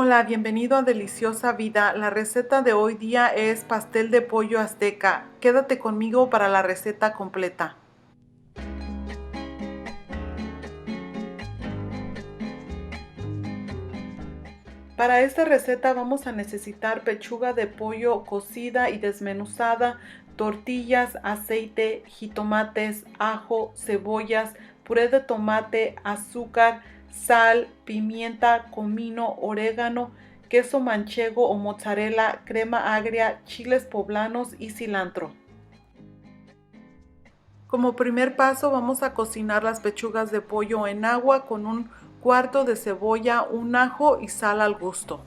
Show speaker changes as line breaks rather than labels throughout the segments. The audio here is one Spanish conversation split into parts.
Hola, bienvenido a Deliciosa Vida. La receta de hoy día es pastel de pollo azteca. Quédate conmigo para la receta completa. Para esta receta vamos a necesitar pechuga de pollo cocida y desmenuzada, tortillas, aceite, jitomates, ajo, cebollas, puré de tomate, azúcar, sal, pimienta, comino, orégano, queso manchego o mozzarella, crema agria, chiles poblanos y cilantro. Como primer paso vamos a cocinar las pechugas de pollo en agua con un cuarto de cebolla, un ajo y sal al gusto.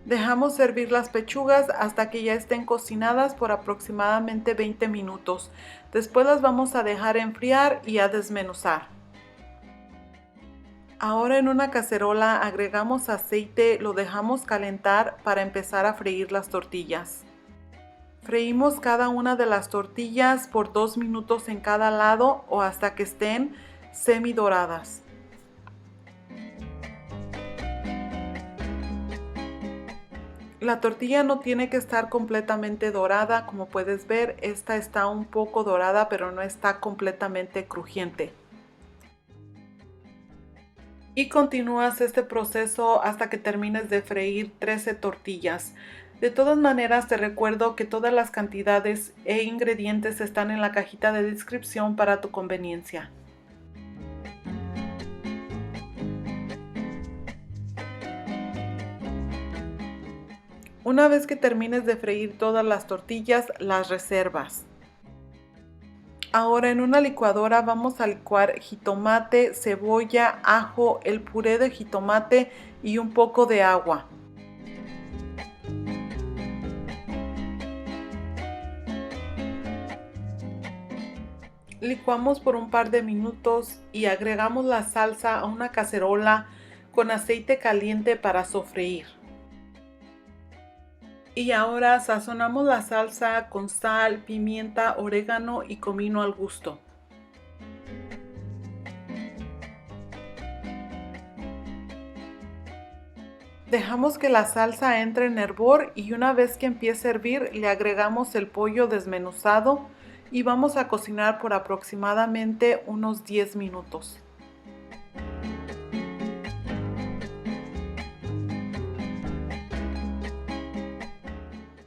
Dejamos servir las pechugas hasta que ya estén cocinadas por aproximadamente 20 minutos. Después las vamos a dejar enfriar y a desmenuzar. Ahora en una cacerola agregamos aceite, lo dejamos calentar para empezar a freír las tortillas. Freímos cada una de las tortillas por 2 minutos en cada lado o hasta que estén semidoradas. La tortilla no tiene que estar completamente dorada, como puedes ver, esta está un poco dorada, pero no está completamente crujiente. Y continúas este proceso hasta que termines de freír 13 tortillas. De todas maneras, te recuerdo que todas las cantidades e ingredientes están en la cajita de descripción para tu conveniencia. Una vez que termines de freír todas las tortillas, las reservas. Ahora en una licuadora vamos a licuar jitomate, cebolla, ajo, el puré de jitomate y un poco de agua. Licuamos por un par de minutos y agregamos la salsa a una cacerola con aceite caliente para sofreír. Y ahora sazonamos la salsa con sal, pimienta, orégano y comino al gusto. Dejamos que la salsa entre en hervor y una vez que empiece a hervir le agregamos el pollo desmenuzado y vamos a cocinar por aproximadamente unos 10 minutos.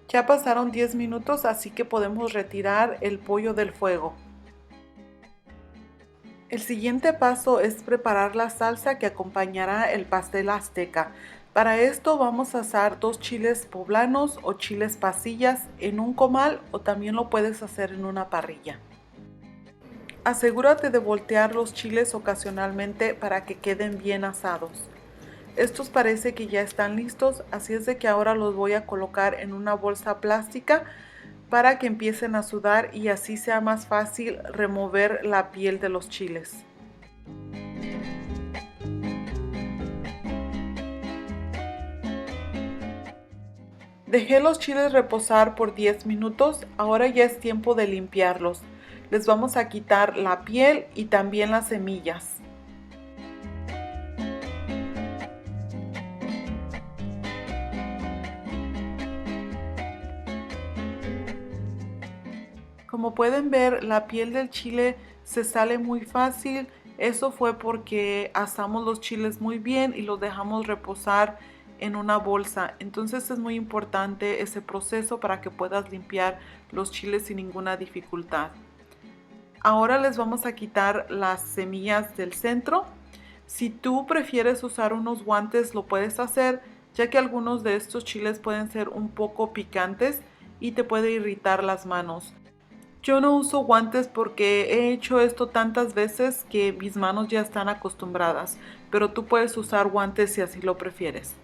Ya pasaron 10 minutos, así que podemos retirar el pollo del fuego. El siguiente paso es preparar la salsa que acompañará el pastel azteca. Para esto vamos a asar 2 chiles poblanos o chiles pasillas en un comal o también lo puedes hacer en una parrilla. Asegúrate de voltear los chiles ocasionalmente para que queden bien asados. Estos parece que ya están listos, así es de que ahora los voy a colocar en una bolsa plástica para que empiecen a sudar y así sea más fácil remover la piel de los chiles. Dejé los chiles reposar por 10 minutos, ahora ya es tiempo de limpiarlos. Les vamos a quitar la piel y también las semillas. Como pueden ver, la piel del chile se sale muy fácil. Eso fue porque asamos los chiles muy bien y los dejamos reposar en una bolsa. Entonces es muy importante ese proceso para que puedas limpiar los chiles sin ninguna dificultad. Ahora les vamos a quitar las semillas del centro. Si tú prefieres usar unos guantes, lo puedes hacer, ya que algunos de estos chiles pueden ser un poco picantes y te puede irritar las manos. Yo no uso guantes porque he hecho esto tantas veces que mis manos ya están acostumbradas, pero tú puedes usar guantes si así lo prefieres.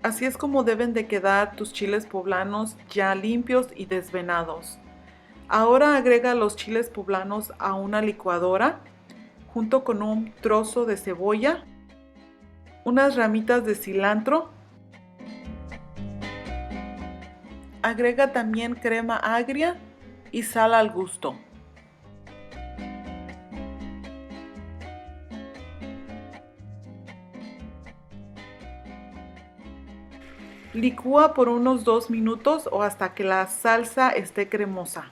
Así es como deben de quedar tus chiles poblanos ya limpios y desvenados. Ahora agrega los chiles poblanos a una licuadora. junto con un trozo de cebolla, unas ramitas de cilantro. Agrega también crema agria y sal al gusto. Licúa por unos 2 minutos o hasta que la salsa esté cremosa.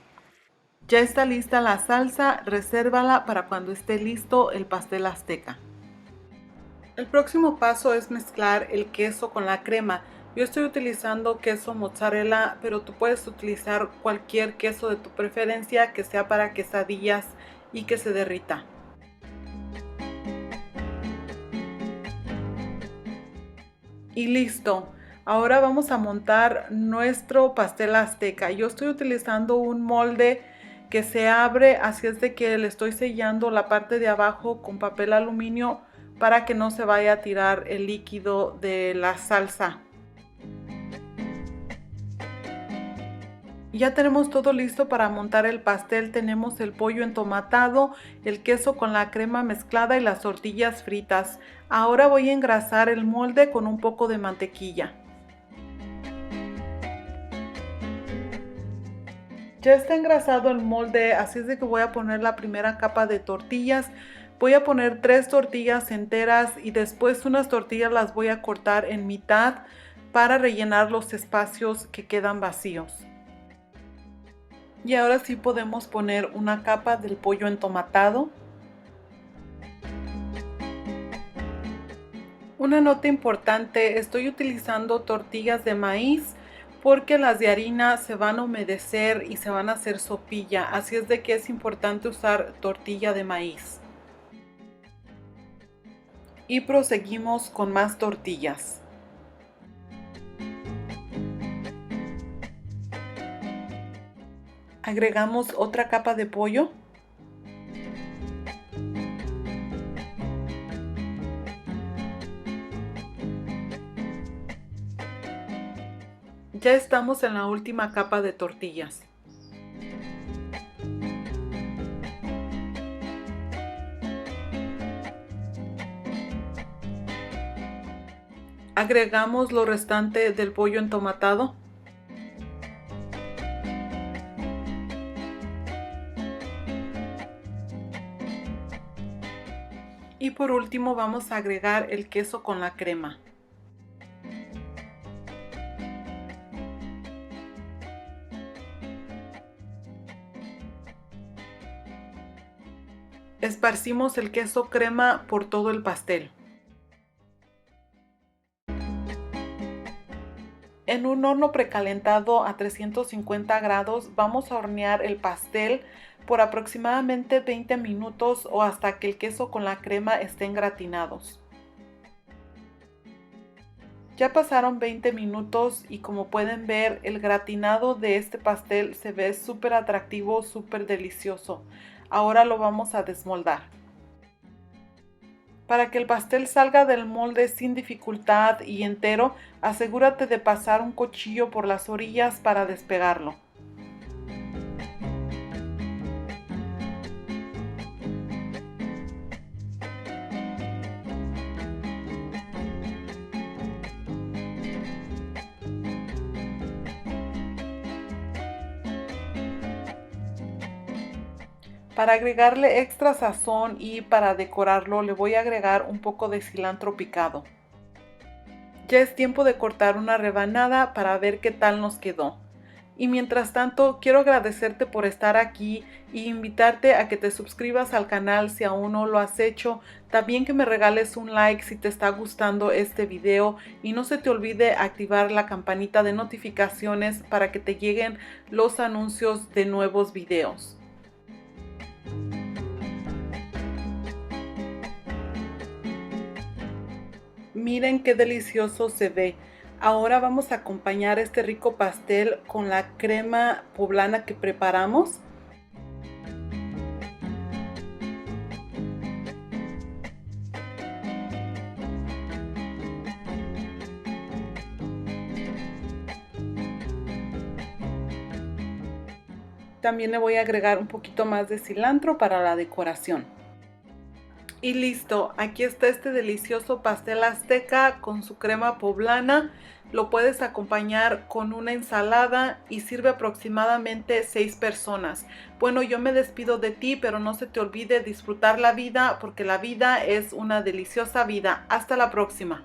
Ya está lista la salsa, resérvala para cuando esté listo el pastel azteca. El próximo paso es mezclar el queso con la crema. Yo estoy utilizando queso mozzarella, pero tú puedes utilizar cualquier queso de tu preferencia que sea para quesadillas y que se derrita. Y listo. Ahora vamos a montar nuestro pastel azteca. Yo estoy utilizando un molde que se abre, así es de que le estoy sellando la parte de abajo con papel aluminio para que no se vaya a tirar el líquido de la salsa. Ya tenemos todo listo para montar el pastel. Tenemos el pollo entomatado, el queso con la crema mezclada y las tortillas fritas. Ahora voy a engrasar el molde con un poco de mantequilla. Ya está engrasado el molde, así es de que voy a poner la primera capa de tortillas. Voy a poner 3 tortillas enteras y después unas tortillas las voy a cortar en mitad para rellenar los espacios que quedan vacíos. Y ahora sí podemos poner una capa del pollo entomatado. Una nota importante, estoy utilizando tortillas de maíz porque las de harina se van a humedecer y se van a hacer sopilla, así es de que es importante usar tortilla de maíz. Y proseguimos con más tortillas. Agregamos otra capa de pollo. Ya estamos en la última capa de tortillas. Agregamos lo restante del pollo entomatado. Y por último vamos a agregar el queso con la crema. Esparcimos el queso crema por todo el pastel. En un horno precalentado a 350 grados vamos a hornear el pastel por aproximadamente 20 minutos o hasta que el queso con la crema estén gratinados. Ya pasaron 20 minutos y como pueden ver el gratinado de este pastel se ve súper atractivo, súper delicioso. Ahora lo vamos a desmoldar. Para que el pastel salga del molde sin dificultad y entero, asegúrate de pasar un cuchillo por las orillas para despegarlo. Para agregarle extra sazón y para decorarlo le voy a agregar un poco de cilantro picado. Ya es tiempo de cortar una rebanada para ver qué tal nos quedó. Y mientras tanto quiero agradecerte por estar aquí y invitarte a que te suscribas al canal si aún no lo has hecho. También que me regales un like si te está gustando este video y no se te olvide activar la campanita de notificaciones para que te lleguen los anuncios de nuevos videos. Miren qué delicioso se ve. Ahora vamos a acompañar este rico pastel con la crema poblana que preparamos. También le voy a agregar un poquito más de cilantro para la decoración. Y listo, aquí está este delicioso pastel azteca con su crema poblana. Lo puedes acompañar con una ensalada y sirve aproximadamente 6 personas. Bueno, yo me despido de ti, pero no se te olvide disfrutar la vida porque la vida es una deliciosa vida. Hasta la próxima.